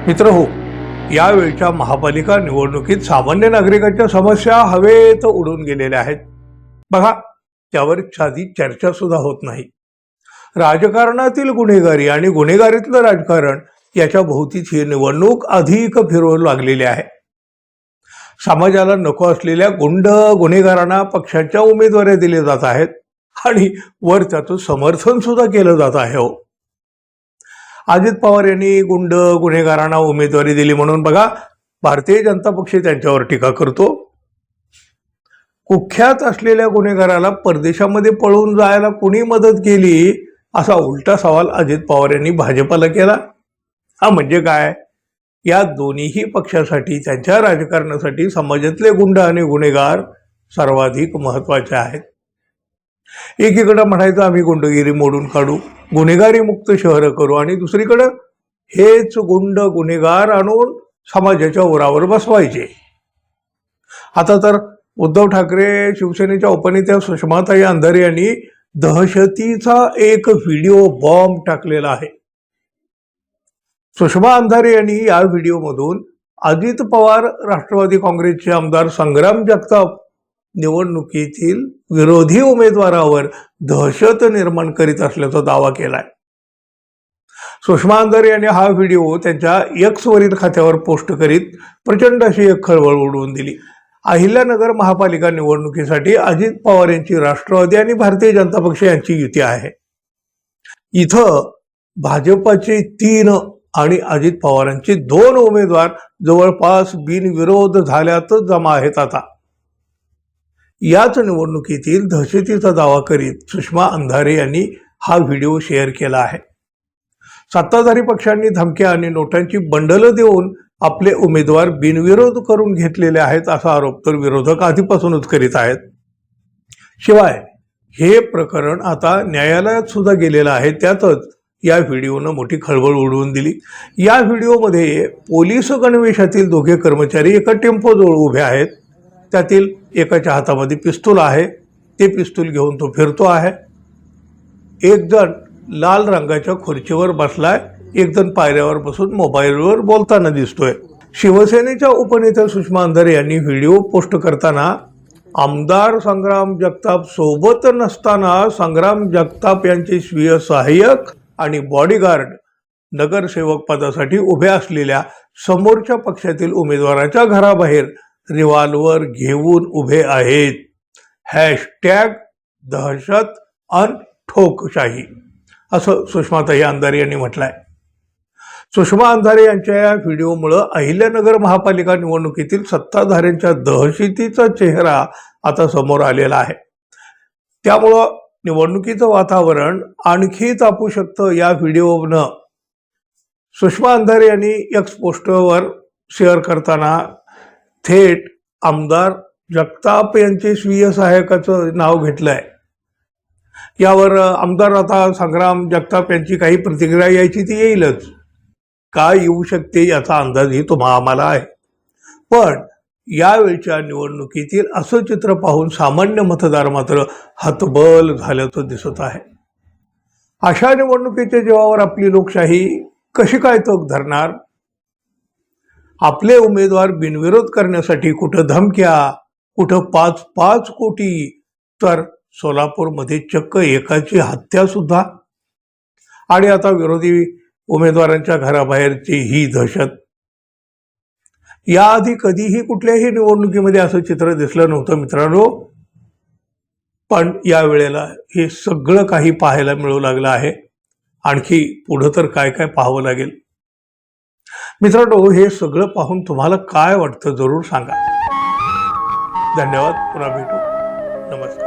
मित्रहो, यावेळच्या महापालिका निवडणुकीत सामान्य नागरिकांच्या समस्या हवेत उडून गेलेल्या आहेत. बघा, त्यावर साधी चर्चा सुद्धा होत नाही. राजकारणातील गुन्हेगारी आणि गुन्हेगारीतलं राजकारण याच्या भोवतीच ही निवडणूक अधिक फिरवू लागलेली आहे. समाजाला नको असलेल्या गुंड गुन्हेगारांना पक्षाच्या उमेदवारी दिल्या जात आहेत आणि वर त्याचं समर्थन सुद्धा केलं जात आहे. हो, अजित पवार यांनी गुंड गुन्हेगारांना उमेदवारी दिली म्हणून बघा, भारतीय जनता पक्ष त्यांच्यावर टीका करतो. कुख्यात असलेल्या गुन्हेगाराला परदेशामध्ये पळून जायला कुणी मदत केली असा उलटा सवाल अजित पवार यांनी भाजपला केला. हा म्हणजे काय, या दोन्हीही पक्षासाठी, त्यांच्या राजकारणासाठी समाजातले गुंड आणि गुन्हेगार सर्वाधिक महत्वाचे आहेत. एकीकडे म्हणायचं आम्ही गुंडगिरी मोडून काढू, गुन्हेगारी मुक्त शहर करू, आणि दुसरीकडे हेच गुंड गुन्हेगार आणून समाजाच्या उरावर बसवायचे. आता तर उद्धव ठाकरे, शिवसेनेच्या उपनेत्या सुषमाताई अंधारे यांनी दहशतीचा एक व्हिडिओ बॉम्ब टाकलेला आहे. सुषमा अंधारे यांनी या व्हिडिओमधून अजित पवार, राष्ट्रवादी काँग्रेसचे आमदार संग्राम जगताप निवडणुकीतील विरोधी उमेदवारावर दहशत निर्माण करीत असल्याचा दावा केलाय. सुषमा अंधारे यांनी हा व्हिडिओ त्यांच्या एक्स वरील खात्यावर पोस्ट करीत प्रचंड अशी एक खळबळ उडवून दिली. अहिल्यानगर महापालिका निवडणुकीसाठी अजित पवार यांची राष्ट्रवादी आणि भारतीय जनता पक्ष यांची युती आहे. इथं भाजपाचे 3 आणि अजित पवारांचे 2 उमेदवार जवळपास बिनविरोध झाल्यातच जमा आहेत. आता याच निवडणुकीतील दहशतीचा दावा करीत सुषमा अंधारे यांनी हा व्हिडिओ शेअर केला आहे. सत्ताधारी पक्षांनी धमक्या आणि नोटांची बंडलं देऊन आपले उमेदवार बिनविरोध करून घेतलेले आहेत असा आरोप तर विरोधक आधीपासूनच करीत आहेत. शिवाय हे प्रकरण आता न्यायालयात सुद्धा गेलेलं आहे. त्यातच या व्हिडिओनं मोठी खळबळ उडवून दिली. या व्हिडिओमध्ये पोलीस गणवेशातील 2 कर्मचारी एका टेम्पोजवळ उभे आहेत. त्यातील एकाच्या हातामध्ये पिस्तूल आहे. ते पिस्तूल घेऊन तो फिरतो आहे. एक जण लाल रंगाच्या खुर्चीवर बसलाय, एक जण पायऱ्यावर बसून मोबाईलवर बोलताना दिसतोय. शिवसेनेच्या उपनेत्या सुषमा अंधारे यांनी व्हिडिओ पोस्ट करताना आमदार संग्राम जगताप सोबत नसताना संग्राम जगताप यांचे स्वीय सहाय्यक आणि बॉडीगार्ड नगरसेवक पदासाठी उभे असलेल्या समोरच्या पक्षातील उमेदवाराच्या घराबाहेर रिव्हॉल्वर घेऊन उभे आहेत. हॅशटॅग दहशत अन ठोकशाही असं सुषमाताई अंधारे यांनी म्हटलंय. सुषमा अंधारे यांच्या या व्हिडिओमुळे अहिल्यानगर महापालिका निवडणुकीतील सत्ताधाऱ्यांच्या दहशतीचा चेहरा आता समोर आलेला आहे. त्यामुळं निवडणुकीचं वातावरण आणखी तापू शकतं. या व्हिडिओनं सुषमा अंधारे यांनी एक्स पोस्टवर शेअर करताना थेट आमदार जगताप यांचे स्वीय सहाय्यकाचं नाव घेतलंय. यावर आमदार आता संग्राम जगताप यांची काही प्रतिक्रिया यायची ती येईलच. काय येऊ शकते याचा अंदाजही आम्हाला आहे. पण यावेळच्या निवडणुकीतील असं चित्र पाहून सामान्य मतदार मात्र हतबल झाल्याचं दिसत आहे. अशा निवडणुकीच्या जीवावर आपली लोकशाही कशी काय तग धरणार? आपले उमेदवार बिनविरोध करण्यासाठी कुठं धमक्या, कुठं 5-5 कोटी, तर सोलापूरमध्ये चक्क एकाची हत्या सुद्धा, आणि आता विरोधी उमेदवारांच्या घराबाहेरची ही दहशत. याआधी कधीही कुठल्याही निवडणुकीमध्ये असं चित्र दिसलं नव्हतं मित्रांनो. पण या वेळेला हे सगळं काही पाहायला मिळू लागलं आहे. आणखी पुढं तर काय काय पाहावं लागेल. मित्रांनो, हे सगळं पाहून तुम्हाला काय वाटतं जरूर सांगा. धन्यवाद. पुन्हा भेटू. नमस्कार.